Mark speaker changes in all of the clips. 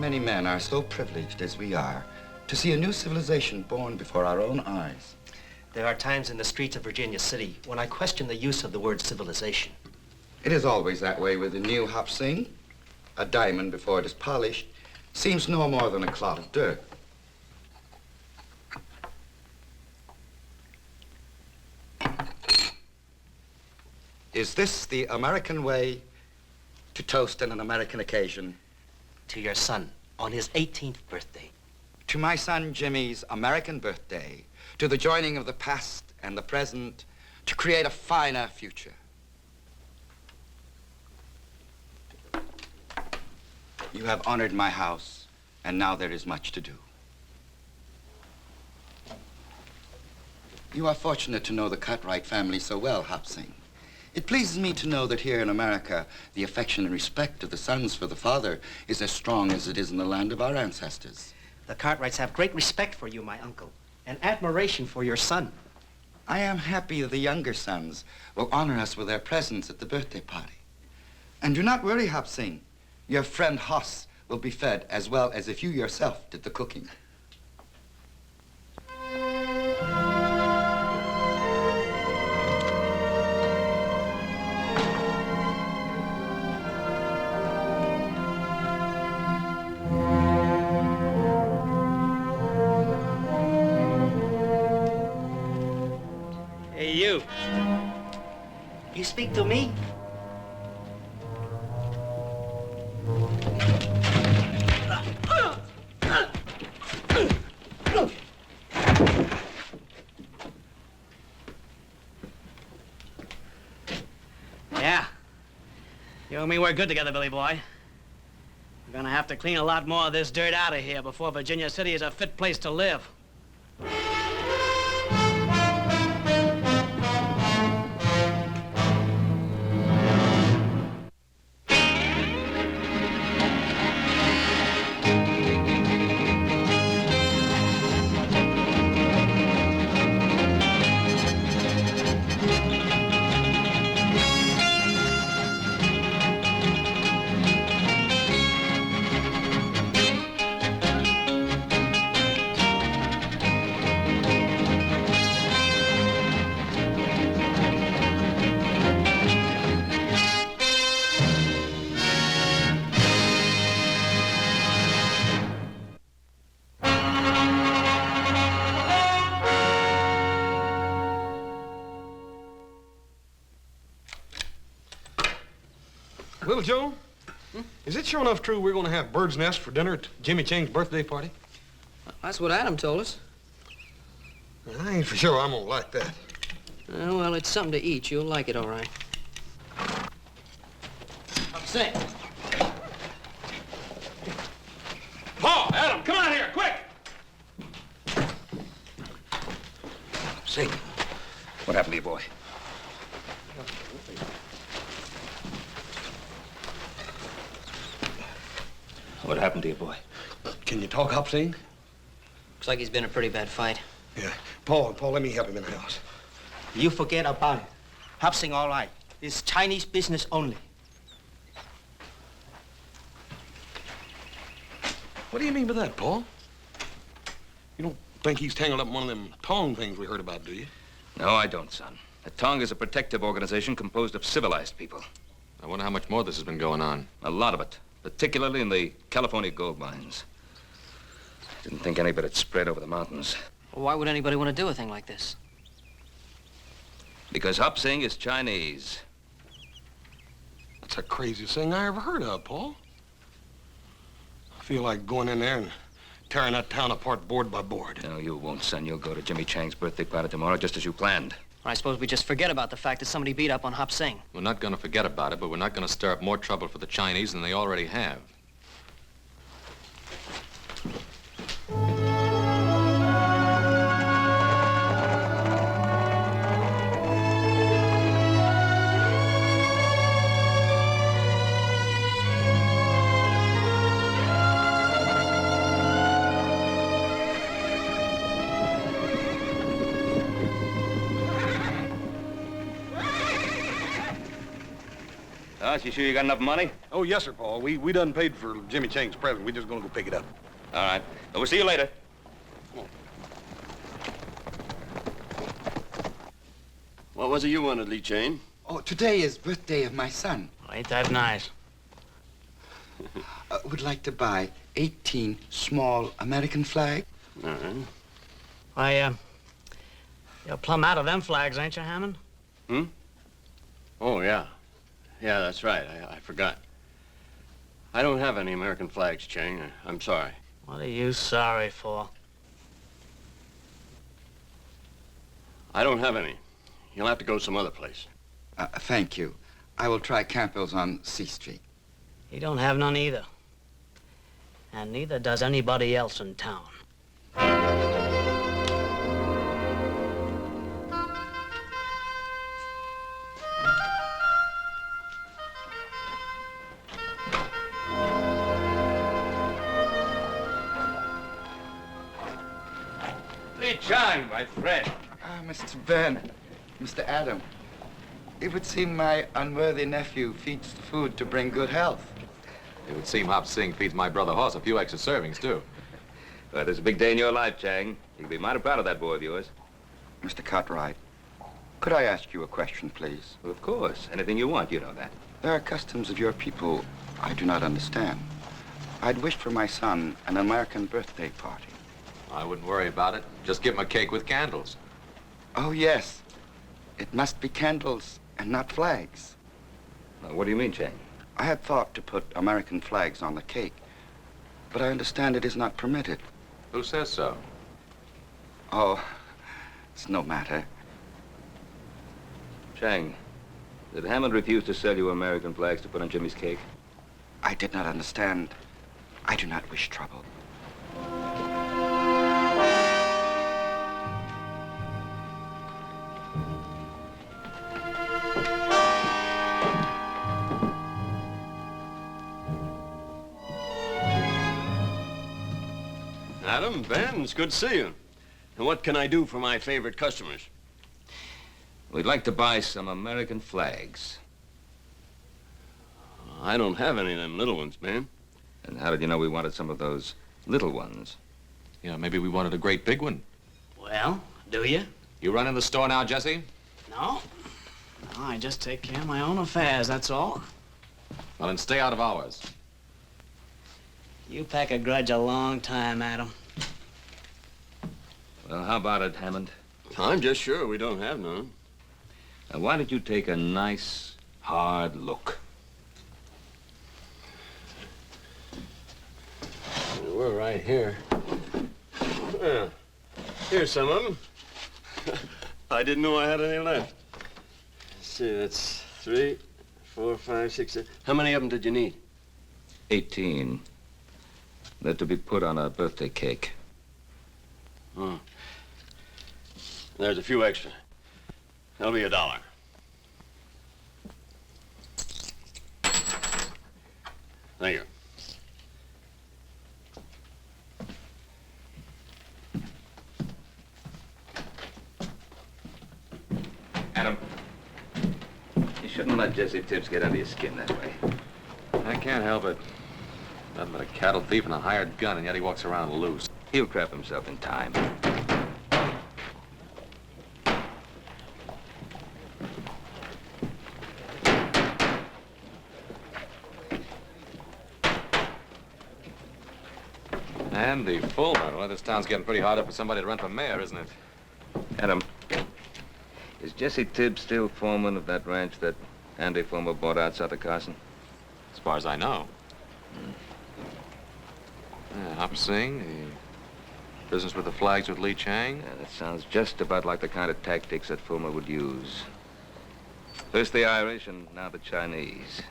Speaker 1: many men are so privileged as we are to see a new civilization born before our own eyes.
Speaker 2: There are times in the streets of Virginia City when I question the use of the word civilization.
Speaker 1: It is always that way with the new Hop Sing. A diamond, before it is polished, seems no more than a clod of dirt. Is this the American way to toast on an American occasion?
Speaker 2: To your son, on his 18th birthday.
Speaker 1: To my son Jimmy's American birthday, to the joining of the past and the present, to create a finer future. You have honored my house, and now there is much to do. You are fortunate to know the Cartwright family so well, Hop Sing. It pleases me to know that here in America, the affection and respect of the sons for the father is as strong as it is in the land of our ancestors.
Speaker 2: The Cartwrights have great respect for you, my uncle, and admiration for your son.
Speaker 1: I am happy that the younger sons will honor us with their presence at the birthday party. And do not worry, Hop Sing. Your friend Hoss will be fed as well as if you yourself did the cooking.
Speaker 2: Hey, you. You speak to me? Yeah. You and me work good together, Billy boy. We're gonna have to clean a lot more of this dirt out of here before Virginia City is a fit place to live.
Speaker 3: Little Joe, is it sure enough true we're going to have bird's nest for dinner at Jimmy Chang's birthday party?
Speaker 4: That's what Adam told us.
Speaker 3: I ain't for sure I'm going to like that.
Speaker 4: Well, it's something to eat. You'll like it, all right.
Speaker 2: I'm sick.
Speaker 3: Paul, Adam, come out here, quick!
Speaker 5: See, what happened to your boy? What happened to your boy?
Speaker 3: Can you talk, Hop Sing?
Speaker 4: Looks like he's been in a pretty bad fight.
Speaker 3: Yeah. Paul, let me help him in the house.
Speaker 2: You forget about it. Hop Sing all right. It's Chinese business only.
Speaker 3: What do you mean by that, Paul? You don't think he's tangled up in one of them Tong things we heard about, do you?
Speaker 5: No, I don't, son. The Tong is a protective organization composed of civilized people.
Speaker 6: I wonder how much more this has been going on.
Speaker 5: A lot of it, particularly in the California gold mines. Didn't think any of it had spread over the mountains.
Speaker 4: Well, why would anybody want to do a thing like this?
Speaker 5: Because Hop Sing is Chinese.
Speaker 3: That's the craziest thing I ever heard of, Paul. I feel like going in there and tearing that town apart board by board.
Speaker 5: No, you won't, son. You'll go to Jimmy Chang's birthday party tomorrow, just as you planned.
Speaker 4: I suppose we just forget about the fact that somebody beat up on Hop Sing.
Speaker 6: We're not going to forget about it, but we're not going to stir up more trouble for the Chinese than they already have.
Speaker 5: Hoss, you sure you got enough money?
Speaker 3: Oh, yes, sir, Paul. We done paid for Jimmy Chang's present. We just gonna go pick it up.
Speaker 5: All right. Well, we'll see you later.
Speaker 7: What was it you wanted, Lee Chang?
Speaker 1: Oh, today is birthday of my son.
Speaker 2: Ain't that nice?
Speaker 1: Would like to buy 18 small American flags.
Speaker 7: All right.
Speaker 2: Why, you're plumb out of them flags, ain't you, Hammond?
Speaker 7: Hmm? Oh, yeah. Yeah, that's right. I forgot. I don't have any American flags, Chang. I'm sorry.
Speaker 2: What are you sorry for?
Speaker 7: I don't have any. You'll have to go some other place.
Speaker 1: Thank you. I will try Campbell's on C Street.
Speaker 2: He don't have none either. And neither does anybody else in town.
Speaker 5: Lee Chang, my friend.
Speaker 1: Mr. Ben, Mr. Adam, it would seem my unworthy nephew feeds the food to bring good health.
Speaker 6: It would seem Hop Sing feeds my brother Hoss a few extra servings, too.
Speaker 5: Well, it's a big day in your life, Chang. You can be mighty proud of that boy of yours.
Speaker 1: Mr. Cartwright, could I ask you a question, please?
Speaker 5: Well, of course. Anything you want, you know that.
Speaker 1: There are customs of your people I do not understand. I'd wish for my son an American birthday party.
Speaker 6: I wouldn't worry about it. Just give him a cake with candles.
Speaker 1: Oh, yes. It must be candles and not flags.
Speaker 5: Now, what do you mean, Chang?
Speaker 1: I had thought to put American flags on the cake, but I understand it is not permitted.
Speaker 6: Who says so?
Speaker 1: Oh, it's no matter.
Speaker 5: Chang, did Hammond refuse to sell you American flags to put on Jimmy's cake?
Speaker 1: I did not understand. I do not wish trouble.
Speaker 7: Adam, Ben, it's good to see you. And what can I do for my favorite customers?
Speaker 5: We'd like to buy some American flags.
Speaker 7: I don't have any of them little ones, man.
Speaker 5: And how did you know we wanted some of those little ones?
Speaker 6: You know, maybe we wanted a great big one.
Speaker 2: Well, do you?
Speaker 6: You run in the store now, Jesse?
Speaker 2: No. No, I just take care of my own affairs, that's all.
Speaker 6: Well, then stay out of ours.
Speaker 2: You pack a grudge a long time, Adam.
Speaker 5: Well, how about it, Hammond?
Speaker 7: I'm just sure we don't have none.
Speaker 5: Now, why don't you take a nice, hard look?
Speaker 7: We're right here. Yeah. Here's some of them. I didn't know I had any left. Let's see, that's 3, 4, 5, 6, 7. How many of them did you need?
Speaker 5: 18. They're to be put on a birthday cake.
Speaker 7: Oh. There's a few extra. That'll be $1. Thank you.
Speaker 5: Adam, you shouldn't let Jesse Tibbs get under your skin that way.
Speaker 6: I can't help it. Nothing but a cattle thief and a hired gun, and yet he walks around loose.
Speaker 5: He'll trap himself in time.
Speaker 6: Andy Fulmer. Well, this town's getting pretty hard up for somebody to run for mayor, isn't it?
Speaker 5: Adam, is Jesse Tibbs still foreman of that ranch that Andy Fulmer bought out south of Carson?
Speaker 6: As far as I know. Yeah, Hop Sing, the business with the flags with Lee Chang.
Speaker 5: Yeah, that sounds just about like the kind of tactics that Fulmer would use. First the Irish and now the Chinese.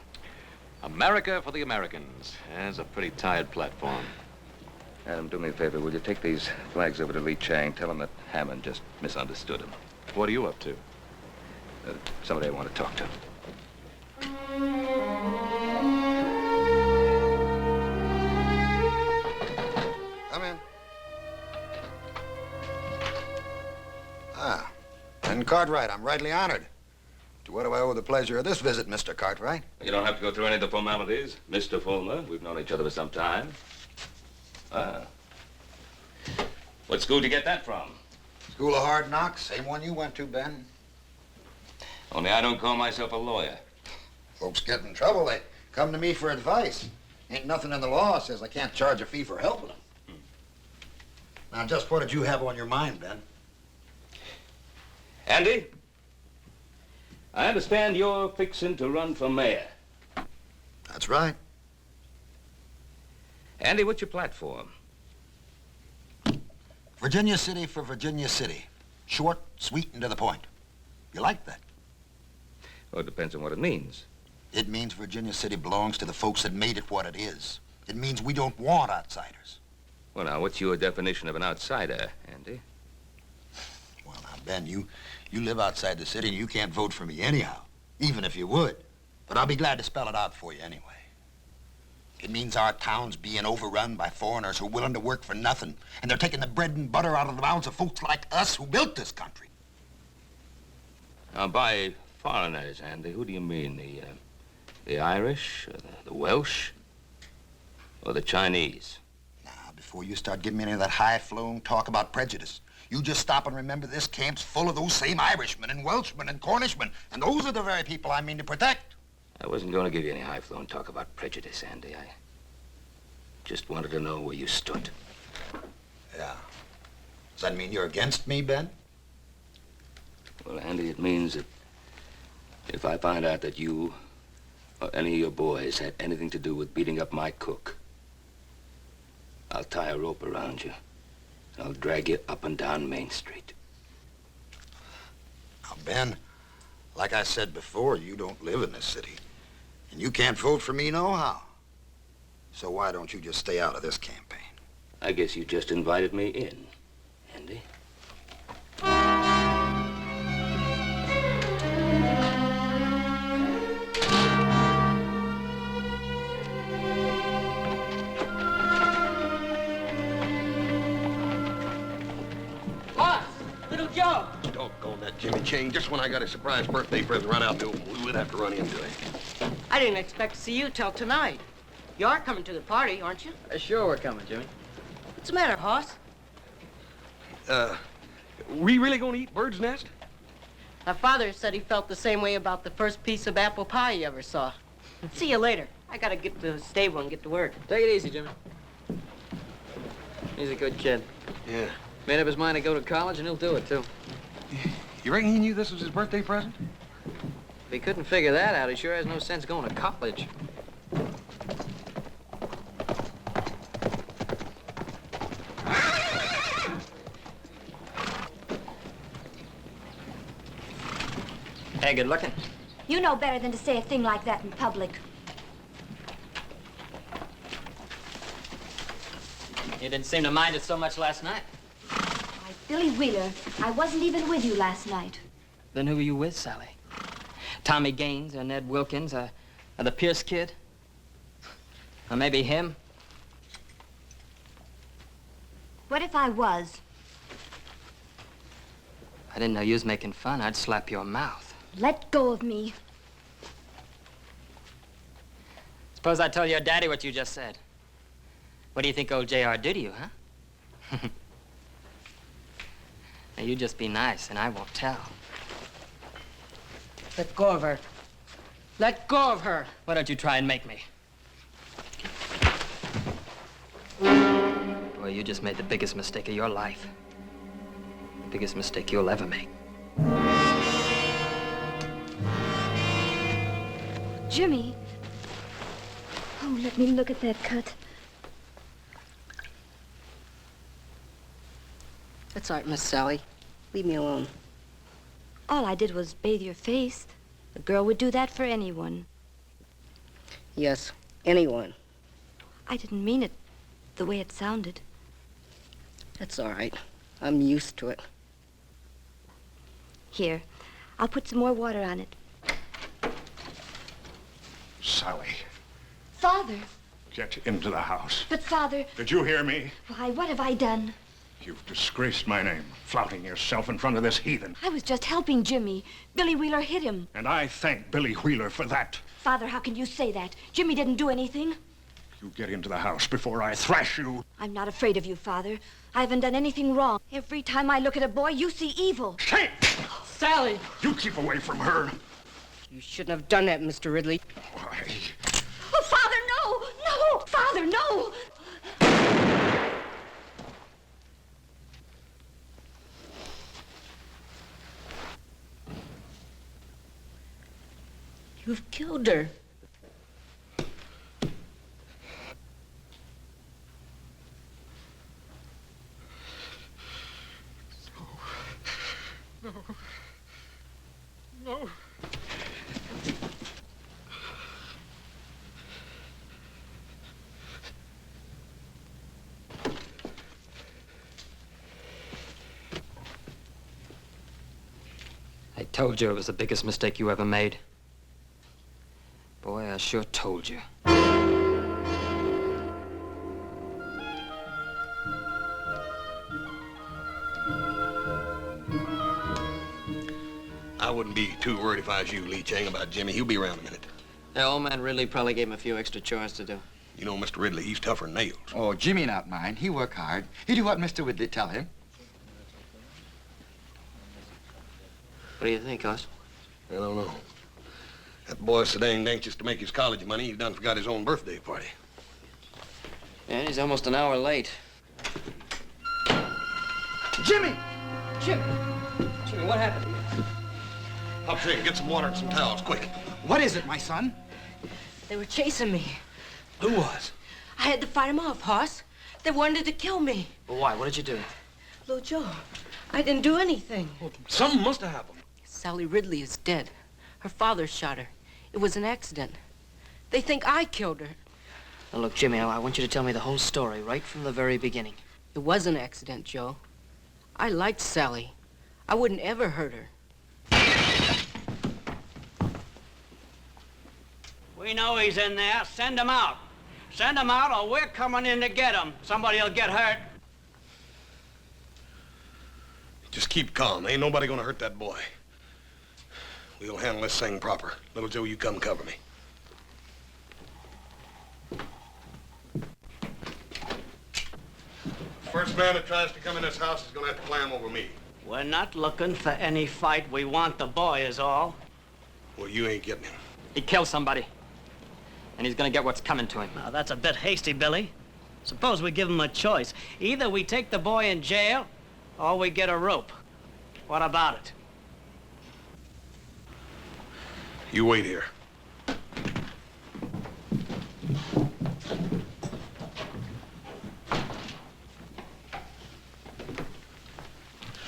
Speaker 6: America for the Americans. That's a pretty tired platform.
Speaker 5: Adam, do me a favor. Will you take these flags over to Lee Chang? Tell him that Hammond just misunderstood him.
Speaker 6: What are you up to?
Speaker 5: Somebody I want to talk to.
Speaker 8: Come in. And Cartwright, I'm rightly honored To what do I owe the pleasure of this visit, Mr. Cartwright?
Speaker 5: You don't have to go through any of the formalities, Mr. Fulmer. We've known each other for some time. Ah. What school did you get that from?
Speaker 8: School of Hard Knocks, same one you went to, Ben.
Speaker 5: Only I don't call myself a lawyer.
Speaker 8: Folks get in trouble, they come to me for advice. Ain't nothing in the law says I can't charge a fee for helping them. Now, just what did you have on your mind, Ben?
Speaker 5: Andy, I understand you're fixing to run for mayor.
Speaker 8: That's right.
Speaker 5: Andy, what's your platform?
Speaker 8: Virginia City for Virginia City. Short, sweet, and to the point. You like that?
Speaker 5: Well, it depends on what it means.
Speaker 8: It means Virginia City belongs to the folks that made it what it is. It means we don't want outsiders.
Speaker 5: Well, now, what's your definition of an outsider, Andy?
Speaker 8: Well, now, Ben, you live outside the city and you can't vote for me anyhow, even if you would. But I'll be glad to spell it out for you anyway. It means our town's being overrun by foreigners who are willing to work for nothing, and they're taking the bread and butter out of the mouths of folks like us who built this country.
Speaker 5: Now, by foreigners, Andy, who do you mean? The Irish, or the Welsh, or the Chinese?
Speaker 8: Now, before you start giving me any of that high-flown talk about prejudice, you just stop and remember this camp's full of those same Irishmen and Welshmen and Cornishmen, and those are the very people I mean to protect.
Speaker 5: I wasn't going to give you any high-flown talk about prejudice, Andy. I just wanted to know where you stood.
Speaker 8: Yeah. Does that mean you're against me, Ben?
Speaker 5: Well, Andy, it means that if I find out that you or any of your boys had anything to do with beating up my cook, I'll tie a rope around you, and I'll drag you up and down Main Street.
Speaker 8: Now, Ben, like I said before, you don't live in this city, and you can't vote for me nohow. So why don't you just stay out of this campaign?
Speaker 5: I guess you just invited me in, Andy.
Speaker 4: Joe!
Speaker 3: Doggone that Jimmy Chain. Just when I got a surprise birthday present right out in the open, we would have to run into it.
Speaker 9: I didn't expect to see you till tonight. You are coming to the party, aren't you?
Speaker 4: Sure we're coming, Jimmy.
Speaker 9: What's the matter, Hoss?
Speaker 3: We really gonna eat bird's nest?
Speaker 9: My father said he felt the same way about the first piece of apple pie he ever saw. See you later. I gotta get to the stable and get to work.
Speaker 4: Take it easy, Jimmy. He's a good kid.
Speaker 3: Yeah.
Speaker 4: Made up his mind to go to college, and he'll do it, too.
Speaker 3: You reckon he knew this was his birthday present?
Speaker 4: If he couldn't figure that out, he sure has no sense going to college. Hey, good looking.
Speaker 10: You know better than to say a thing like that in public.
Speaker 4: You didn't seem to mind it so much last night.
Speaker 10: Why, Billy Wheeler, I wasn't even with you last night.
Speaker 4: Then who were you with, Sally? Tommy Gaines or Ned Wilkins or the Pierce kid? Or maybe him?
Speaker 10: What if I was?
Speaker 4: I didn't know you was making fun. I'd slap your mouth.
Speaker 10: Let go of me.
Speaker 4: Suppose I tell your daddy what you just said. What do you think old J.R. did to you, huh? Now, you just be nice, and I won't tell.
Speaker 9: Let go of her. Let go of her.
Speaker 4: Why don't you try and make me? Boy, you just made the biggest mistake of your life. The biggest mistake you'll ever make.
Speaker 10: Jimmy. Oh, let me look at that cut.
Speaker 9: That's all right, Miss Sally. Leave me alone.
Speaker 10: All I did was bathe your face. A girl would do that for anyone.
Speaker 9: Yes, anyone.
Speaker 10: I didn't mean it the way it sounded.
Speaker 9: That's all right. I'm used to it.
Speaker 10: Here, I'll put some more water on it.
Speaker 11: Sally,
Speaker 10: Father!
Speaker 11: get into the house.
Speaker 10: But, Father...
Speaker 11: Did you hear me?
Speaker 10: Why, what have I done?
Speaker 11: You've disgraced my name, flouting yourself in front of this heathen.
Speaker 10: I was just helping Jimmy. Billy Wheeler hit him.
Speaker 11: And I thank Billy Wheeler for that.
Speaker 10: Father, how can you say that? Jimmy didn't do anything.
Speaker 11: You get into the house before I thrash you.
Speaker 10: I'm not afraid of you, Father. I haven't done anything wrong. Every time I look at a boy, you see evil.
Speaker 11: Shame!
Speaker 9: Sally!
Speaker 11: You keep away from her.
Speaker 9: You shouldn't have done that, Mr. Ridley.
Speaker 11: Why?
Speaker 10: Oh, Father, no! No! Father, no!
Speaker 9: You've killed her.
Speaker 11: No. No.
Speaker 4: I told you it was the biggest mistake you ever made. Boy, I sure told you.
Speaker 3: I wouldn't be too worried if I was you, Lee Chang, about Jimmy. He'll be around in a minute.
Speaker 2: Yeah, old man Ridley probably gave him a few extra chores to do.
Speaker 3: You know, Mr. Ridley, he's tougher than nails.
Speaker 1: Oh, Jimmy not mine. He work hard. He do what Mr. Ridley tell him.
Speaker 2: What do you think, Hoss?
Speaker 3: I don't know. That boy's so danged anxious to make his college money, he's done forgot his own birthday party.
Speaker 2: Yeah, he's almost an hour late.
Speaker 1: Jimmy!
Speaker 2: Jimmy! Jimmy, what happened to you?
Speaker 3: Hop Shane, get some water and some towels, quick.
Speaker 1: What is it, my son?
Speaker 9: They were chasing me.
Speaker 3: Who was?
Speaker 9: I had to fight them off, Hoss. They wanted to kill me.
Speaker 2: Well, why? What did you do?
Speaker 9: Little Joe, I didn't do anything.
Speaker 3: Well, something must have happened.
Speaker 9: Sally Ridley is dead. Her father shot her. It was an accident. They think I killed her.
Speaker 2: Now, look, Jimmy, I want you to tell me the whole story right from the very beginning.
Speaker 9: It was an accident, Joe. I liked Sally. I wouldn't ever hurt her.
Speaker 2: We know he's in there. Send him out. Send him out or we're coming in to get him. Somebody'll get hurt.
Speaker 3: Just keep calm. Ain't nobody gonna hurt that boy. We'll handle this thing proper. Little Joe, you come cover me. First man that tries to come in this house is gonna have to climb over me.
Speaker 2: We're not looking for any fight. We want the boy is all.
Speaker 3: Well, you ain't getting him.
Speaker 4: He killed somebody. And he's gonna get what's coming to him.
Speaker 2: Now, that's a bit hasty, Billy. Suppose we give him a choice. Either we take the boy in jail or we get a rope. What about it?
Speaker 3: You wait here.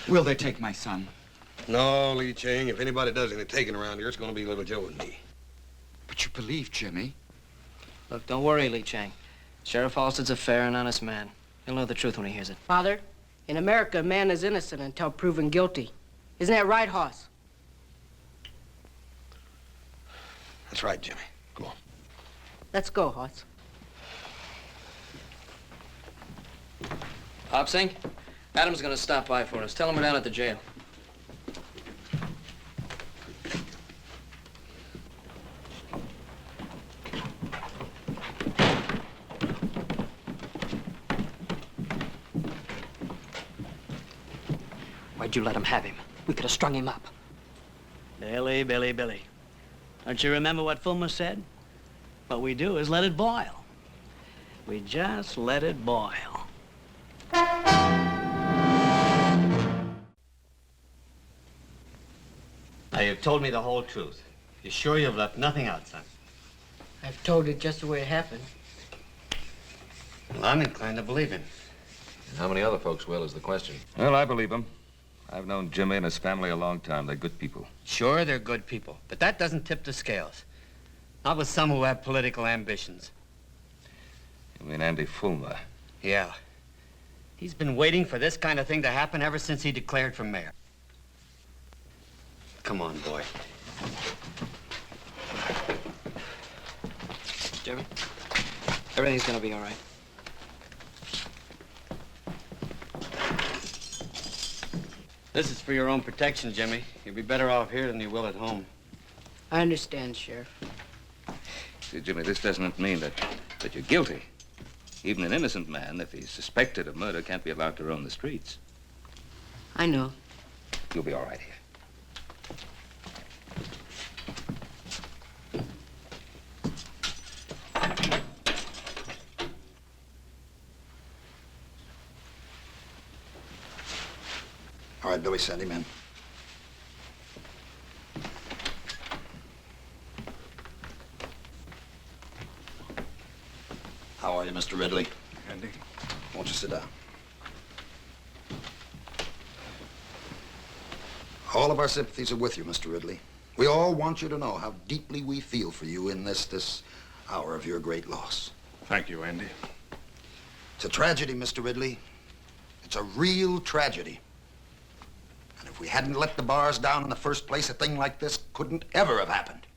Speaker 1: Will they take my son?
Speaker 3: No, Lee Chang, if anybody does any taking around here, it's gonna be Little Joe and me.
Speaker 1: But you believe Jimmy?
Speaker 2: Look, don't worry, Lee Chang. Sheriff Halstead's a fair and honest man. He'll know the truth when he hears it.
Speaker 9: Father, in America, a man is innocent until proven guilty. Isn't that right, Hoss?
Speaker 3: That's right, Jimmy. Go on.
Speaker 9: Let's go, Hoss.
Speaker 2: Hopsing, Adam's gonna stop by for us. Tell him we're down at the jail.
Speaker 4: Why'd you let him have him? We could have strung him up.
Speaker 2: Billy, Billy, Billy. Don't you remember what Fulmer said? What we do is let it boil. We just let it boil.
Speaker 12: Now, you've told me the whole truth. You're sure you've left nothing out, son?
Speaker 9: I've told it just the way it happened.
Speaker 12: Well, I'm inclined to believe him.
Speaker 6: And how many other folks will is the question.
Speaker 5: Well, I believe him. I've known Jimmy and his family a long time. They're good people.
Speaker 12: Sure, they're good people, but that doesn't tip the scales. Not with some who have political ambitions.
Speaker 5: You mean Andy Fulmer?
Speaker 12: Yeah. He's been waiting for this kind of thing to happen ever since he declared for mayor. Come on, boy.
Speaker 2: Jimmy, everything's gonna be all right.
Speaker 12: This is for your own protection, Jimmy. You'll be better off here than you will at home.
Speaker 9: I understand, Sheriff.
Speaker 5: See, Jimmy, this doesn't mean that you're guilty. Even an innocent man, if he's suspected of murder, can't be allowed to roam the streets.
Speaker 9: I know.
Speaker 5: You'll be all right here.
Speaker 8: All right, Billy, send him in. How are you, Mr. Ridley?
Speaker 11: Andy?
Speaker 8: Won't you sit down? All of our sympathies are with you, Mr. Ridley. We all want you to know how deeply we feel for you in this hour of your great loss.
Speaker 11: Thank you, Andy.
Speaker 8: It's a tragedy, Mr. Ridley. It's a real tragedy. And if we hadn't let the bars down in the first place, a thing like this couldn't ever have happened.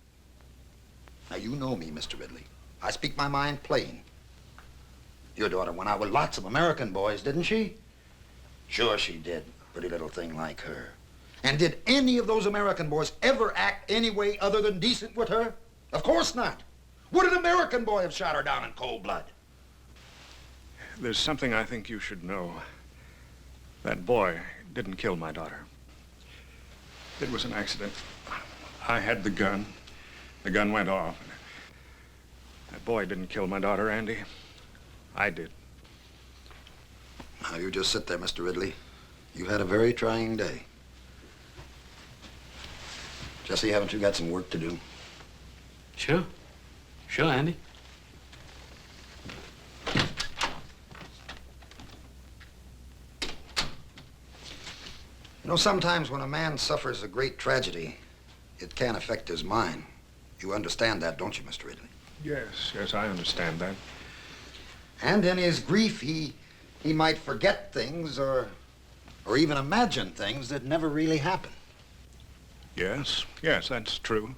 Speaker 8: Now, you know me, Mr. Ridley. I speak my mind plain. Your daughter went out with lots of American boys, didn't she? Sure she did. Pretty little thing like her. And did any of those American boys ever act any way other than decent with her? Of course not. Would an American boy have shot her down in cold blood?
Speaker 11: There's something I think you should know. That boy didn't kill my daughter. It was an accident. I had the gun. The gun went off. That boy didn't kill my daughter, Andy. I did.
Speaker 8: Now, you just sit there, Mr. Ridley. You had a very trying day. Jesse, haven't you got some work to do?
Speaker 2: Sure. Sure, Andy.
Speaker 8: You know, sometimes when a man suffers a great tragedy, it can affect his mind. You understand that, don't you, Mr. Ridley?
Speaker 11: Yes, I understand that.
Speaker 8: And in his grief, he might forget things or even imagine things that never really happened.
Speaker 11: Yes, that's true.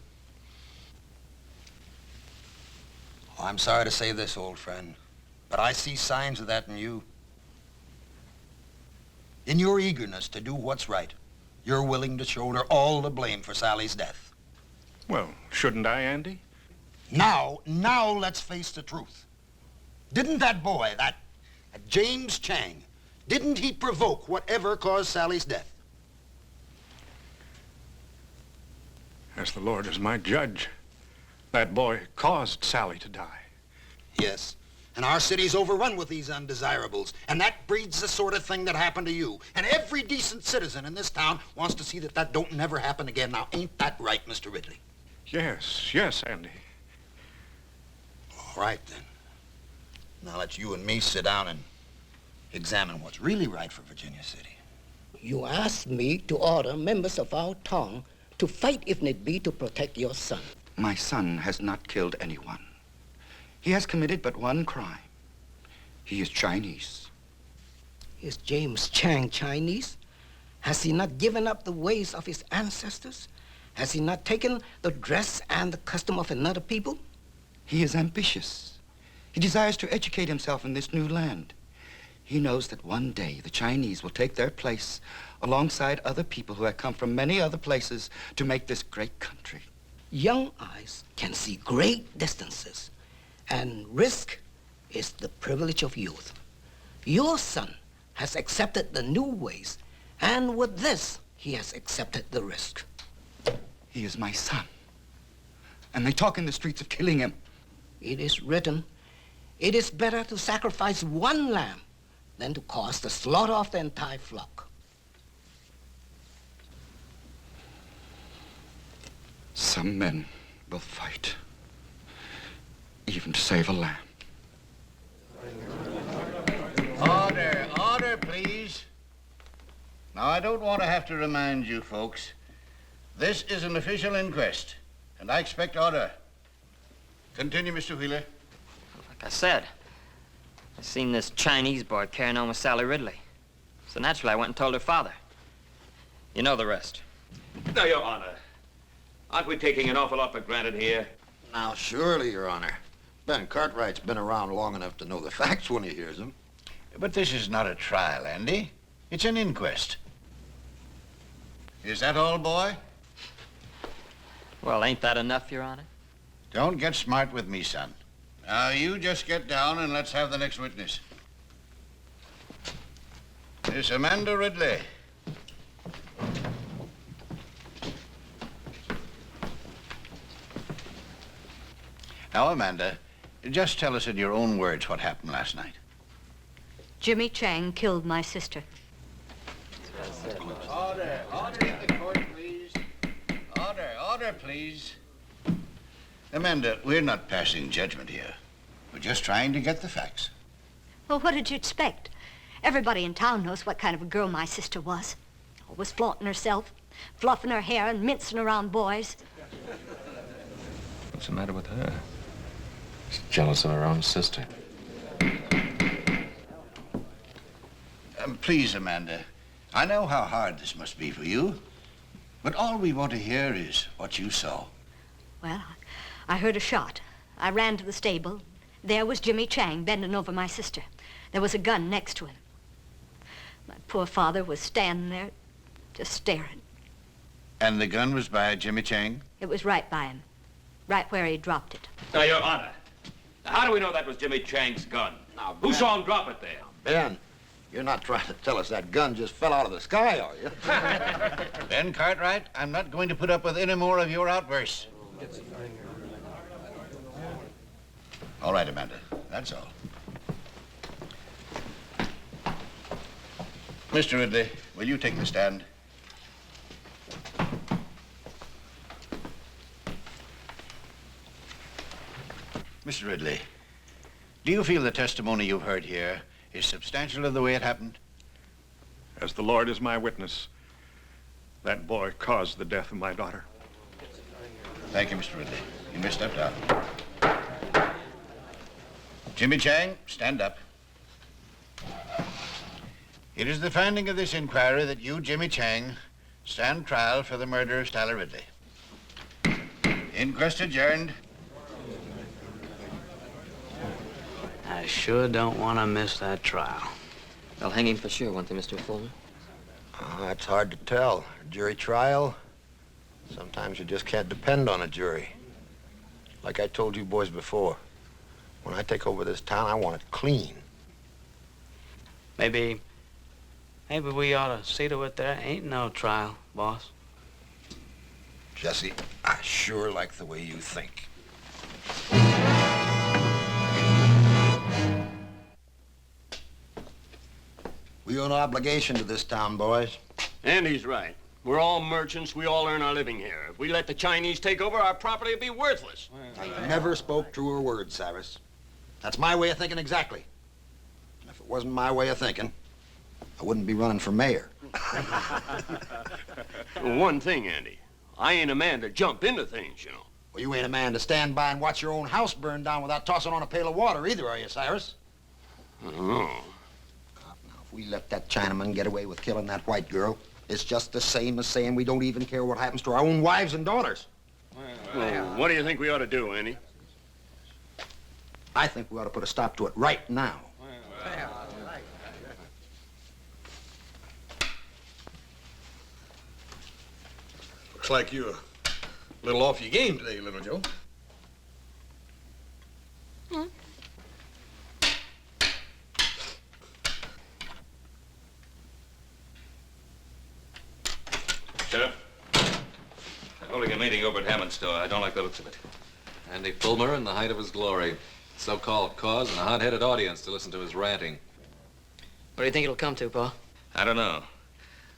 Speaker 8: Oh, I'm sorry to say this, old friend, but I see signs of that in you. In your eagerness to do what's right, you're willing to shoulder all the blame for Sally's death.
Speaker 11: Well, shouldn't I, Andy?
Speaker 8: Now let's face the truth. Didn't that boy, that James Chang, didn't he provoke whatever caused Sally's death?
Speaker 11: As the Lord is my judge, that boy caused Sally to die.
Speaker 8: Yes, and our city's overrun with these undesirables, and that breeds the sort of thing that happened to you. And every decent citizen in this town wants to see that don't never happen again. Now, ain't that right, Mr. Ridley?
Speaker 11: Yes, Andy.
Speaker 8: All right, then. Now let's you and me sit down and examine what's really right for Virginia City.
Speaker 13: You asked me to order members of our town to fight if need be to protect your son.
Speaker 1: My son has not killed anyone. He has committed but one crime. He is Chinese.
Speaker 13: Is James Chang Chinese? Has he not given up the ways of his ancestors? Has he not taken the dress and the custom of another people?
Speaker 1: He is ambitious. He desires to educate himself in this new land. He knows that one day the Chinese will take their place alongside other people who have come from many other places to make this great country.
Speaker 13: Young eyes can see great distances, and risk is the privilege of youth. Your son has accepted the new ways, and with this, he has accepted the risk.
Speaker 1: He is my son, and they talk in the streets of killing him.
Speaker 13: It is written, it is better to sacrifice one lamb than to cause the slaughter of the entire flock.
Speaker 1: Some men will fight, even to save a lamb.
Speaker 14: Order, please. Now, I don't want to have to remind you folks, this is an official inquest, and I expect order. Continue, Mr. Wheeler.
Speaker 4: Like I said, I seen this Chinese boy carrying on with Sally Ridley. So naturally, I went and told her father. You know the rest.
Speaker 5: Now, Your Honor, aren't we taking an awful lot for granted here?
Speaker 8: Now, surely, Your Honor. Ben Cartwright's been around long enough to know the facts when he hears them.
Speaker 14: But this is not a trial, Andy. It's an inquest. Is that all, boy?
Speaker 4: Well, ain't that enough, Your Honor?
Speaker 14: Don't get smart with me, son. Now, you just get down and let's have the next witness. Miss Amanda Ridley. Now, Amanda, just tell us in your own words what happened last night.
Speaker 10: Jimmy Chang killed my sister.
Speaker 14: Order in the court, please. Order, please. Amanda, we're not passing judgment here. We're just trying to get the facts.
Speaker 10: Well, what did you expect? Everybody in town knows what kind of a girl my sister was. Always flaunting herself, fluffing her hair and mincing around boys.
Speaker 6: What's the matter with her? She's jealous of her own sister.
Speaker 14: Please, Amanda, I know how hard this must be for you, but all we want to hear is what you saw.
Speaker 10: Well, I heard a shot. I ran to the stable. There was Jimmy Chang bending over my sister. There was a gun next to him. My poor father was standing there, just staring.
Speaker 14: And the gun was by Jimmy Chang?
Speaker 10: It was right by him, right where he dropped it.
Speaker 5: Now, Your Honor, how do we know that was Jimmy Chang's gun?
Speaker 8: Now,
Speaker 5: Who saw him drop it there?
Speaker 8: Ben, you're not trying to tell us that gun just fell out of the sky, are you?
Speaker 14: Ben Cartwright, I'm not going to put up with any more of your outbursts. All right, Amanda, that's all. Mr. Ridley, will you take the stand? Mr. Ridley, do you feel the testimony you've heard here is substantial in the way it happened?
Speaker 11: As the Lord is my witness, that boy caused the death of my daughter.
Speaker 14: Thank you, Mr. Ridley. You may step down. Jimmy Chang, stand up. It is the finding of this inquiry that you, Jimmy Chang, stand trial for the murder of Stella Ridley. Inquest adjourned.
Speaker 2: I sure don't want to miss that trial.
Speaker 4: They'll hang him for sure, won't they, Mr. Fuller?
Speaker 8: It's hard to tell. Jury trial, sometimes you just can't depend on a jury. Like I told you boys before, when I take over this town, I want it clean.
Speaker 2: Maybe we ought to see to it there ain't no trial, boss.
Speaker 8: Jesse, I sure like the way you think. We owe no obligation to this town, boys.
Speaker 7: And he's right. We're all merchants. We all earn our living here. If we let the Chinese take over, our property will be worthless.
Speaker 8: I never spoke truer words, Cyrus. That's my way of thinking exactly. And if it wasn't my way of thinking, I wouldn't be running for mayor.
Speaker 7: One thing, Andy. I ain't a man to jump into things, you know.
Speaker 8: Well, you ain't a man to stand by and watch your own house burn down without tossing on a pail of water either, are you, Cyrus?
Speaker 7: I don't know.
Speaker 8: If we let that Chinaman get away with killing that white girl, it's just the same as saying we don't even care what happens to our own wives and daughters.
Speaker 7: Well, what do you think we ought to do, Andy?
Speaker 8: I think we ought to put a stop to it right now.
Speaker 3: Looks like you're a little off your game today, little Joe.
Speaker 5: Sheriff, they're holding a meeting over at Hammond's store. I don't like the looks of it.
Speaker 6: Andy Fulmer in the height of his glory. So-called cause and a hot-headed audience to listen to his ranting.
Speaker 4: What do you think it'll come to, Pa?
Speaker 5: I don't know.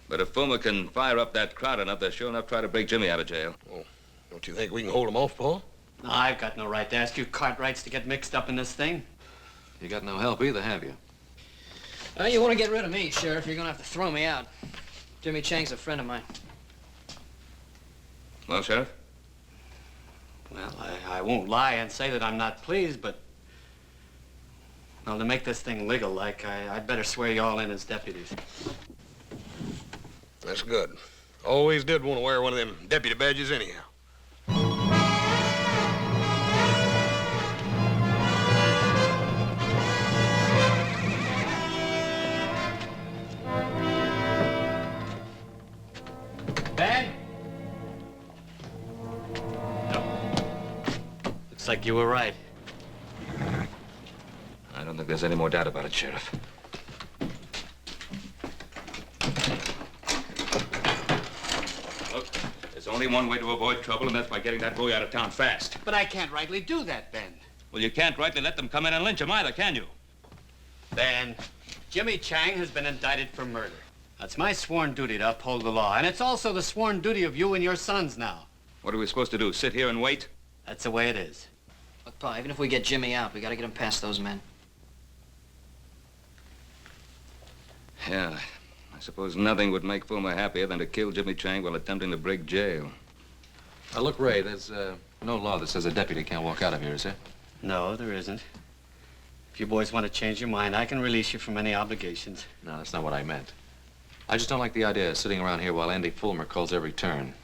Speaker 5: But if Fulmer can fire up that crowd enough, they'll sure enough try to break Jimmy out of jail.
Speaker 3: Oh, don't you think we can hold him off, Paul?
Speaker 2: No, I've got no right to ask you Cartwrights to get mixed up in this thing.
Speaker 6: You got no help either, have you?
Speaker 4: You want to get rid of me, Sheriff, you're going to have to throw me out. Jimmy Chang's a friend of mine.
Speaker 5: Well, Sheriff?
Speaker 2: Well, I won't lie and say that I'm not pleased, but... Well, to make this thing legal like, I'd better swear you all in as deputies.
Speaker 3: That's good. Always did want to wear one of them deputy badges anyhow.
Speaker 12: Looks like you were right.
Speaker 5: I don't think there's any more doubt about it, Sheriff. Look, there's only one way to avoid trouble, and that's by getting that boy out of town fast.
Speaker 12: But I can't rightly do that, Ben.
Speaker 5: Well, you can't rightly let them come in and lynch him either, can you?
Speaker 12: Ben, Jimmy Chang has been indicted for murder. It's my sworn duty to uphold the law, and it's also the sworn duty of you and your sons now.
Speaker 5: What are we supposed to do, sit here and wait?
Speaker 12: That's the way it is.
Speaker 2: Look, Pa, even if we get Jimmy out, we gotta get him past those men.
Speaker 5: Yeah, I suppose nothing would make Fulmer happier than to kill Jimmy Chang while attempting to break jail.
Speaker 6: Now, look, Ray, there's no law that says a deputy can't walk out of here, is there?
Speaker 12: No, there isn't. If you boys want to change your mind, I can release you from any obligations.
Speaker 6: No, that's not what I meant. I just don't like the idea of sitting around here while Andy Fulmer calls every turn.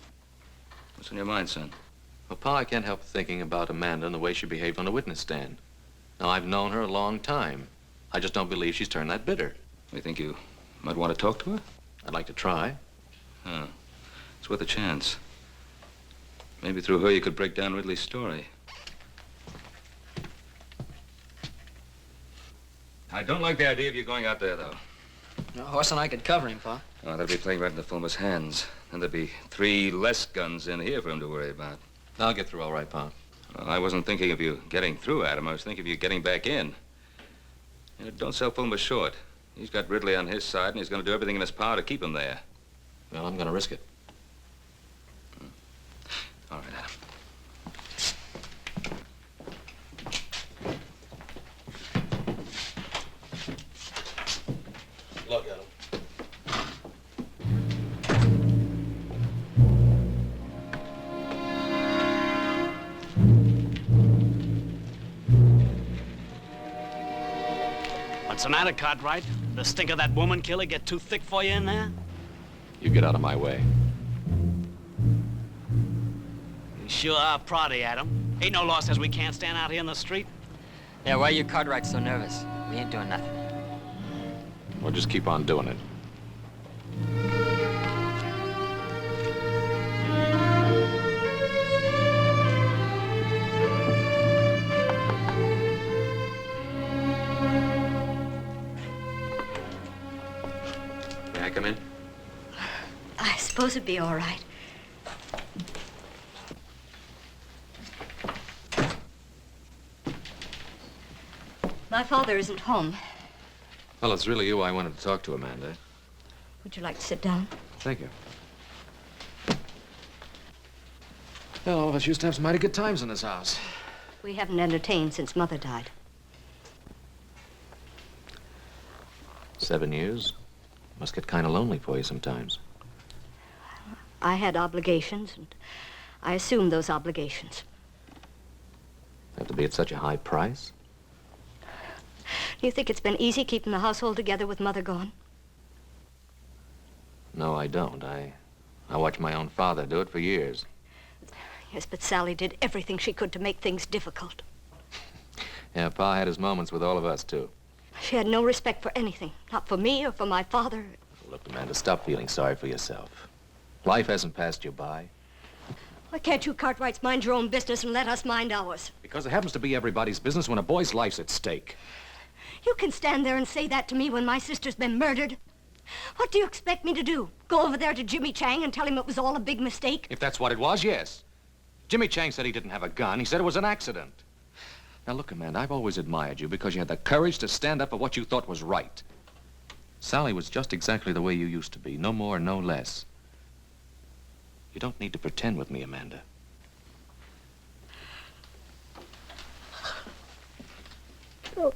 Speaker 5: What's on your mind, son?
Speaker 6: Well, Pa, I can't help thinking about Amanda and the way she behaved on the witness stand. Now, I've known her a long time. I just don't believe she's turned that bitter.
Speaker 5: You think you might want to talk to her?
Speaker 6: I'd like to try.
Speaker 5: Huh. It's worth a chance. Maybe through her you could break down Ridley's story. I don't like the idea of you going out there, though.
Speaker 2: No, Horse and I could cover him, Pa.
Speaker 5: Oh, that'd be playing right into Fulmer's hands. And there'd be 3 less guns in here for him to worry about.
Speaker 6: I'll get through all right, Pa.
Speaker 5: Well, I wasn't thinking of you getting through, Adam. I was thinking of you getting back in. Don't sell Fulmer short. He's got Ridley on his side, and he's going to do everything in his power to keep him there.
Speaker 6: Well, I'm going to risk it.
Speaker 5: All right, Adam.
Speaker 3: Look at him.
Speaker 2: What's the matter, Cartwright? The stink of that woman killer get too thick for you in there?
Speaker 6: You get out of my way.
Speaker 2: You sure are proddy, Adam. Ain't no law says we can't stand out here in the street.
Speaker 4: Yeah, why are you Cartwrights so nervous? We ain't doing nothing.
Speaker 6: Well, just keep on doing it.
Speaker 5: May I come in?
Speaker 10: I suppose it'd be all right. My father isn't home.
Speaker 6: Well, it's really you I wanted to talk to, Amanda.
Speaker 10: Would you like to sit down?
Speaker 6: Thank you. Well, all of us used to have some mighty good times in this house.
Speaker 10: We haven't entertained since Mother died.
Speaker 6: 7 years. Must get kind of lonely for you sometimes.
Speaker 10: I had obligations, and I assumed those obligations.
Speaker 6: Have to be at such a high price?
Speaker 10: Do you think it's been easy keeping the household together with Mother gone?
Speaker 6: No, I don't. I watched my own father do it for years.
Speaker 10: Yes, but Sally did everything she could to make things difficult.
Speaker 6: Yeah, Pa had his moments with all of us, too.
Speaker 10: She had no respect for anything, not for me or for my father.
Speaker 6: Look, Amanda, stop feeling sorry for yourself. Life hasn't passed you by.
Speaker 10: Why can't you Cartwrights mind your own business and let us mind ours?
Speaker 6: Because it happens to be everybody's business when a boy's life's at stake.
Speaker 10: You can stand there and say that to me when my sister's been murdered. What do you expect me to do? Go over there to Jimmy Chang and tell him it was all a big mistake?
Speaker 6: If that's what it was, yes. Jimmy Chang said he didn't have a gun. He said it was an accident. Now, look, Amanda, I've always admired you because you had the courage to stand up for what you thought was right. Sally was just exactly the way you used to be, no more, no less. You don't need to pretend with me, Amanda.
Speaker 10: Oh.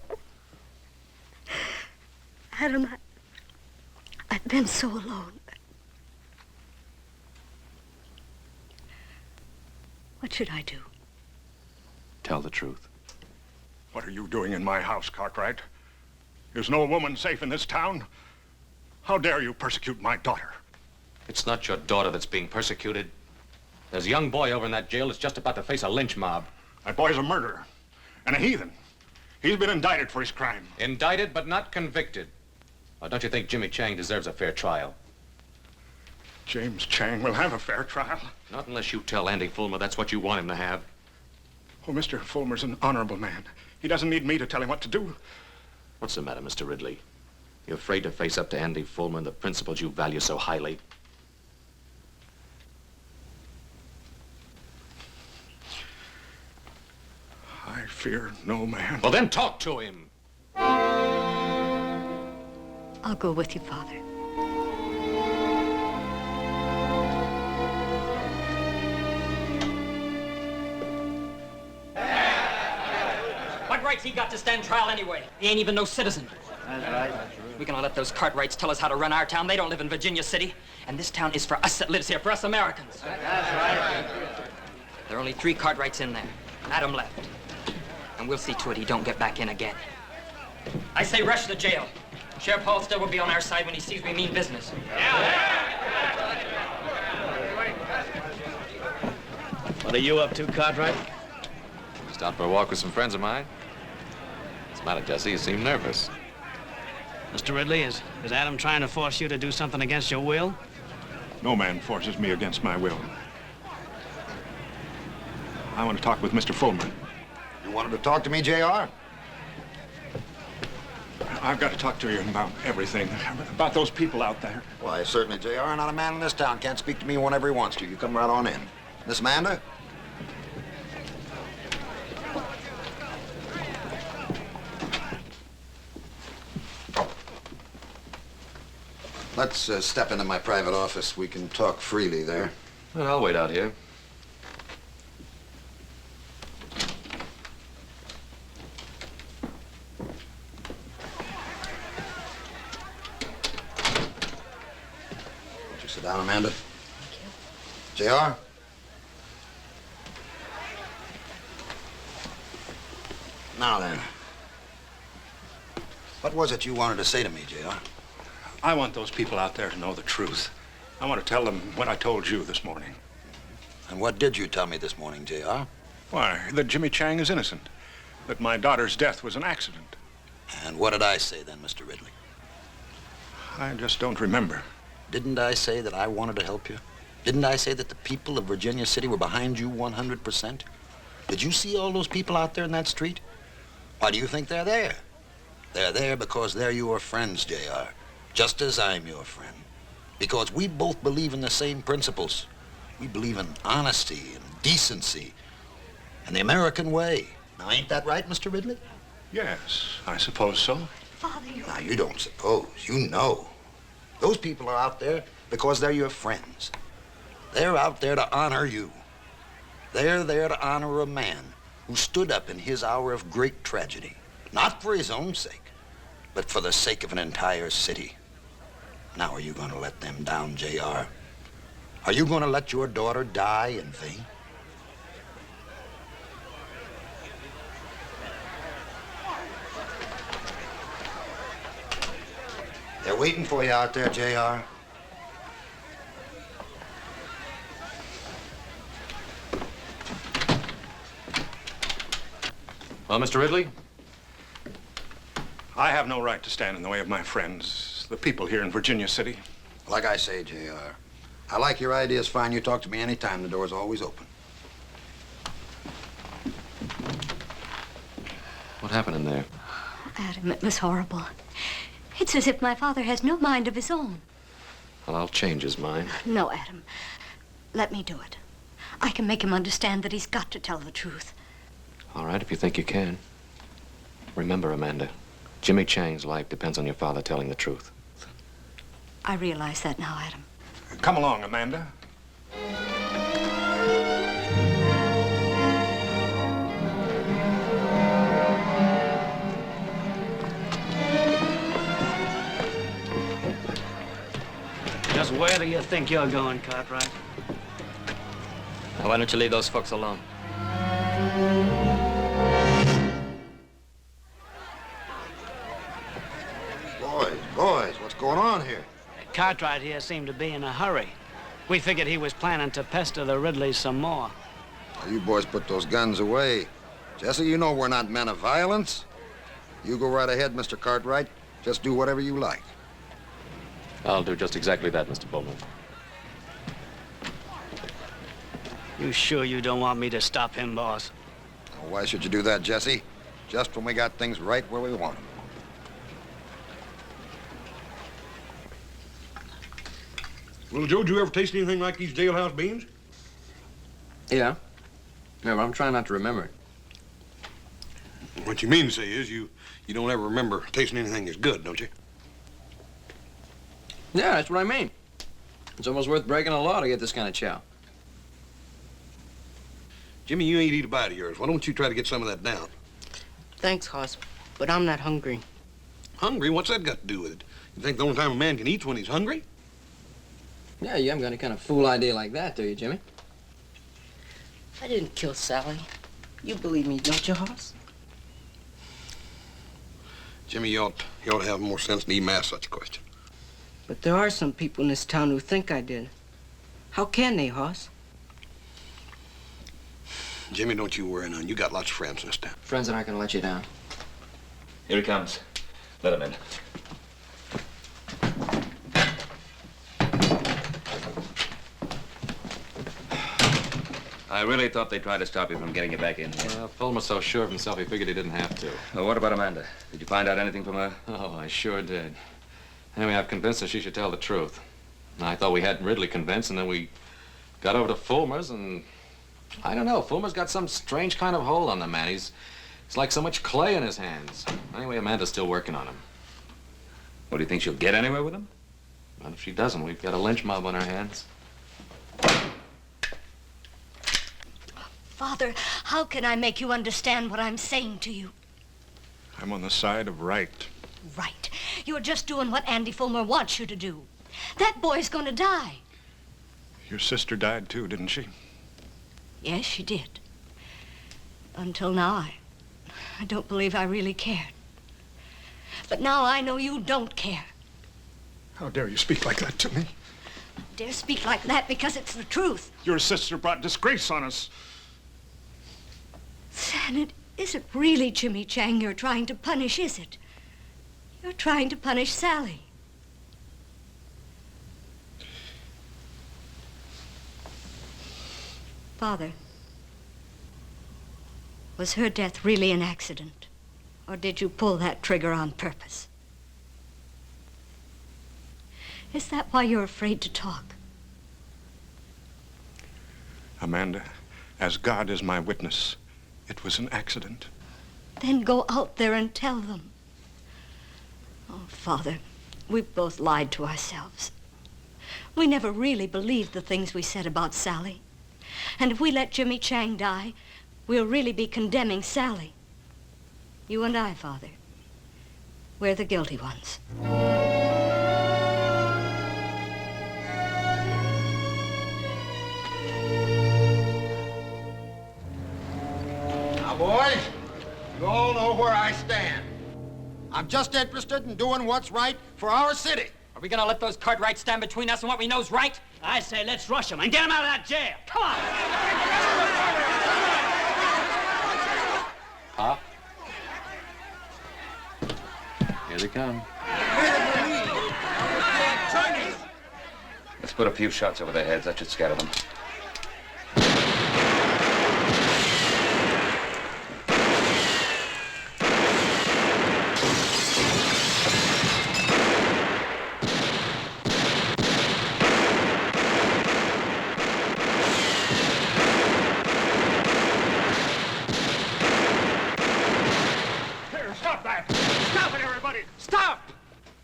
Speaker 10: Adam, I've been so alone. What should I do?
Speaker 6: Tell the truth.
Speaker 11: What are you doing in my house, Cartwright? Is no woman safe in this town? How dare you persecute my daughter?
Speaker 6: It's not your daughter that's being persecuted. There's a young boy over in that jail that's just about to face a lynch mob.
Speaker 11: That boy's a murderer and a heathen. He's been indicted for his crime.
Speaker 6: Indicted but not convicted. Or don't you think Jimmy Chang deserves a fair trial?
Speaker 11: James Chang will have a fair trial.
Speaker 6: Not unless you tell Andy Fulmer that's what you want him to have.
Speaker 11: Oh, Mr. Fulmer's an honorable man. He doesn't need me to tell him what to do.
Speaker 6: What's the matter, Mr. Ridley? You afraid to face up to Andy Fulmer and the principles you value so highly?
Speaker 11: I fear no man.
Speaker 6: Well, then talk to him.
Speaker 10: I'll go with you, Father.
Speaker 4: What rights he got to stand trial anyway? He ain't even no citizen.
Speaker 2: That's right.
Speaker 4: We gonna let those Cartwrights tell us how to run our town? They don't live in Virginia City. And this town is for us that lives here, for us Americans.
Speaker 2: That's right.
Speaker 4: There are only 3 Cartwrights in there. Adam left. And we'll see to it he don't get back in again. I say rush the jail. Sheriff Halstead will be on our side when he sees we mean business.
Speaker 2: What are you up to, Cartwright?
Speaker 6: Just out for a walk with some friends of mine. What's the matter, Jesse? You seem nervous.
Speaker 2: Mr. Ridley, is Adam trying to force you to do something against your will?
Speaker 11: No man forces me against my will. I want to talk with Mr. Fulmer.
Speaker 8: You wanted to talk to me, J.R.?
Speaker 11: I've got to talk to you about everything. About those people out there.
Speaker 8: Why, certainly, J.R. Not a man in this town can't speak to me whenever he wants to. You come right on in. Miss Amanda? Let's step into my private office. We can talk freely there.
Speaker 6: Well, I'll wait out here.
Speaker 8: Won't you sit down, Amanda? Thank you. J.R.? Now then. What was it you wanted to say to me, J.R.?
Speaker 11: I want those people out there to know the truth. I want to tell them what I told you this morning.
Speaker 8: And what did you tell me this morning, J.R.?
Speaker 11: Why, that Jimmy Chang is innocent. That my daughter's death was an accident.
Speaker 8: And what did I say then, Mr. Ridley?
Speaker 11: I just don't remember.
Speaker 8: Didn't I say that I wanted to help you? Didn't I say that the people of Virginia City were behind you 100%? Did you see all those people out there in that street? Why do you think they're there? They're there because they're your friends, J.R. Just as I'm your friend. Because we both believe in the same principles. We believe in honesty and decency and the American way. Now, ain't that right, Mr. Ridley?
Speaker 11: Yes, I suppose so.
Speaker 10: Father, you...
Speaker 8: Now, you don't suppose. You know. Those people are out there because they're your friends. They're out there to honor you. They're there to honor a man who stood up in his hour of great tragedy. Not for his own sake, but for the sake of an entire city. Now, are you going to let them down, J.R.? Are you going to let your daughter die in vain? They're waiting for you out there, J.R.
Speaker 6: Well, Mr. Ridley?
Speaker 11: I have no right to stand in the way of my friends, the people here in Virginia City.
Speaker 8: Like I say, J.R., I like your ideas fine. You talk to me anytime. The door's always open.
Speaker 6: What happened in there?
Speaker 10: Adam, it was horrible. It's as if my father has no mind of his own.
Speaker 6: Well, I'll change his mind.
Speaker 10: No, Adam. Let me do it. I can make him understand that he's got to tell the truth.
Speaker 6: All right, if you think you can. Remember, Amanda, Jimmy Chang's life depends on your father telling the truth.
Speaker 10: I realize that now, Adam.
Speaker 11: Come along, Amanda.
Speaker 2: Just where do you think you're going, Cartwright?
Speaker 4: Now, why don't you leave those folks alone?
Speaker 8: Boys, what's going on here?
Speaker 2: Cartwright here seemed to be in a hurry. We figured he was planning to pester the Ridleys some more.
Speaker 8: Well, you boys put those guns away. Jesse, you know we're not men of violence. You go right ahead, Mr. Cartwright. Just do whatever you like.
Speaker 6: I'll do just exactly that, Mr. Bowman.
Speaker 2: You sure you don't want me to stop him, boss?
Speaker 8: Well, why should you do that, Jesse? Just when we got things right where we want them.
Speaker 3: Well, Joe, did you ever taste anything like these jailhouse beans?
Speaker 15: Yeah. Yeah, but I'm trying not to remember it.
Speaker 3: What you mean to say is you don't ever remember tasting anything that's good, don't you?
Speaker 15: Yeah, that's what I mean. It's almost worth breaking a law to get this kind of chow.
Speaker 3: Jimmy, you ain't eat a bite of yours. Why don't you try to get some of that down?
Speaker 9: Thanks, Hoss, but I'm not hungry.
Speaker 3: Hungry? What's that got to do with it? You think the only time a man can eat's when he's hungry?
Speaker 15: Yeah, you haven't got any kind of fool idea like that, do you, Jimmy?
Speaker 9: I didn't kill Sally. You believe me, don't you, Hoss?
Speaker 3: Jimmy, you ought to have more sense than even ask such a question.
Speaker 9: But there are some people in this town who think I did. How can they, Hoss?
Speaker 3: Jimmy, don't you worry none. You got lots of friends in this town.
Speaker 15: Friends that aren't going to let you down.
Speaker 5: Here he comes. Let him in. I really thought they tried to stop you from getting you back in here.
Speaker 6: Well, Fulmer's so sure of himself, he figured he didn't have to.
Speaker 5: Well, what about Amanda? Did you find out anything from her?
Speaker 6: Oh, I sure did. Anyway, I've convinced her she should tell the truth. I thought we had Ridley convinced, and then we got over to Fulmer's, and I don't know. Fulmer's got some strange kind of hold on the man. He's like so much clay in his hands. Anyway, Amanda's still working on him.
Speaker 5: Well, do you think she'll get anywhere with him?
Speaker 6: Well, if she doesn't, we've got a lynch mob on our hands.
Speaker 10: Father, how can I make you understand what I'm saying to you?
Speaker 11: I'm on the side of right.
Speaker 10: Right. You're just doing what Andy Fulmer wants you to do. That boy's gonna die.
Speaker 11: Your sister died too, didn't she?
Speaker 10: Yes, she did. Until now, I don't believe I really cared. But now I know you don't care.
Speaker 11: How dare you speak like that to me?
Speaker 10: I dare speak like that because it's the truth.
Speaker 11: Your sister brought disgrace on us.
Speaker 10: And it isn't really Jimmy Chang you're trying to punish, is it? You're trying to punish Sally. Father, was her death really an accident? Or did you pull that trigger on purpose? Is that why you're afraid to talk?
Speaker 11: Amanda, as God is my witness, it was an accident.
Speaker 10: Then go out there and tell them. Oh, Father, we've both lied to ourselves. We never really believed the things we said about Sally. And if we let Jimmy Chang die, we'll really be condemning Sally. You and I, Father, we're the guilty ones.
Speaker 8: Now, boys, you all know where I stand. I'm just interested in doing what's right for our city.
Speaker 4: Are we gonna let those Cartwrights stand between us and what we know's right?
Speaker 2: I say let's rush him and get him out of that jail. Come on!
Speaker 6: Pop. Here they come.
Speaker 5: Let's put a few shots over their heads. That should scatter them.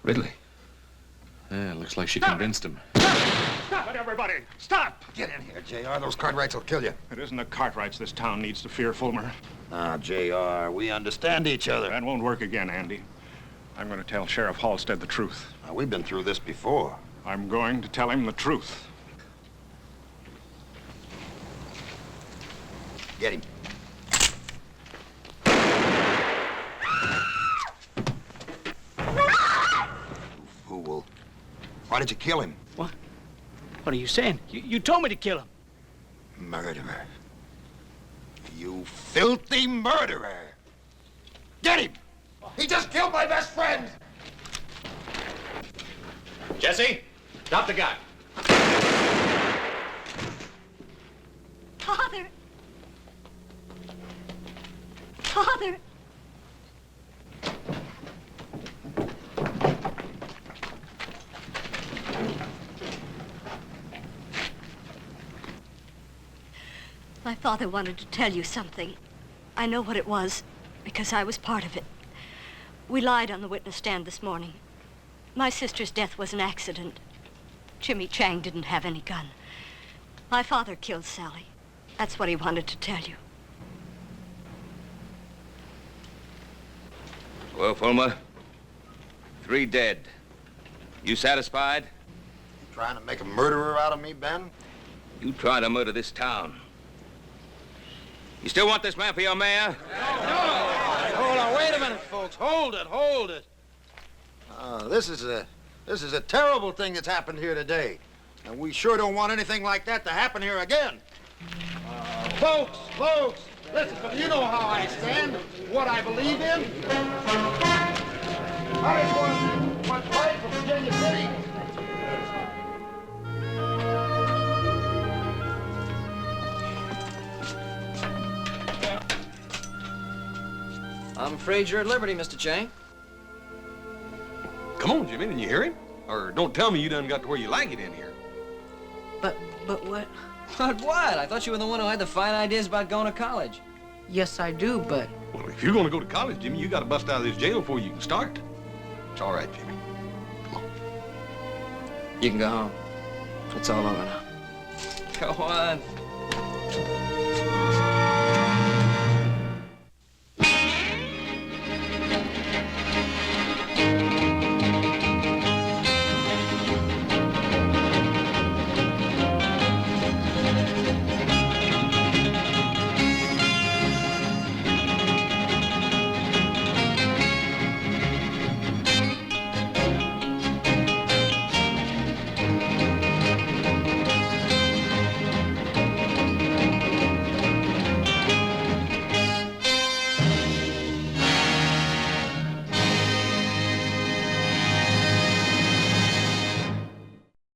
Speaker 5: Ridley.
Speaker 6: Yeah, looks like she convinced him.
Speaker 11: Stop it, everybody! Stop!
Speaker 8: Get in here, JR. Those Cartwrights will kill you.
Speaker 11: It isn't the Cartwrights this town needs to fear, Fulmer.
Speaker 8: Ah, JR, we understand each other.
Speaker 11: That won't work again, Andy. I'm going to tell Sheriff Halstead the truth.
Speaker 8: Now, we've been through this before.
Speaker 11: I'm going to tell him the truth.
Speaker 8: Get him. Fool. Why did you kill him?
Speaker 2: What? What are you saying? You told me to kill him.
Speaker 8: Murderer. You filthy murderer. Get him! He just killed my best friend!
Speaker 12: Jesse, drop the gun.
Speaker 10: Father! Father! My father wanted to tell you something. I know what it was, because I was part of it. We lied on the witness stand this morning. My sister's death was an accident. Jimmy Chang didn't have any gun. My father killed Sally. That's what he wanted to tell you.
Speaker 5: Well, Fulmer, 3 dead. You satisfied?
Speaker 8: You trying to make a murderer out of me, Ben?
Speaker 5: You tried to murder this town. You still want this man for your mayor?
Speaker 8: Hold on, wait a minute, folks. Hold it. This is a terrible thing that's happened here today. And we sure don't want anything like that to happen here again. Folks, listen, you know how I stand, what I believe in. I just want what's right for Virginia City.
Speaker 15: I'm afraid you're at liberty, Mr. Chang.
Speaker 3: Come on, Jimmy, didn't you hear him? Or don't tell me you done got to where you like it in here.
Speaker 15: But what? But what? I thought you were the one who had the fine ideas about going to college.
Speaker 9: Yes, I do, but...
Speaker 3: Well, if you're going to go to college, Jimmy, you got to bust out of this jail before you can start. It's all right, Jimmy. Come on.
Speaker 15: You can go home. It's all over now. Go on.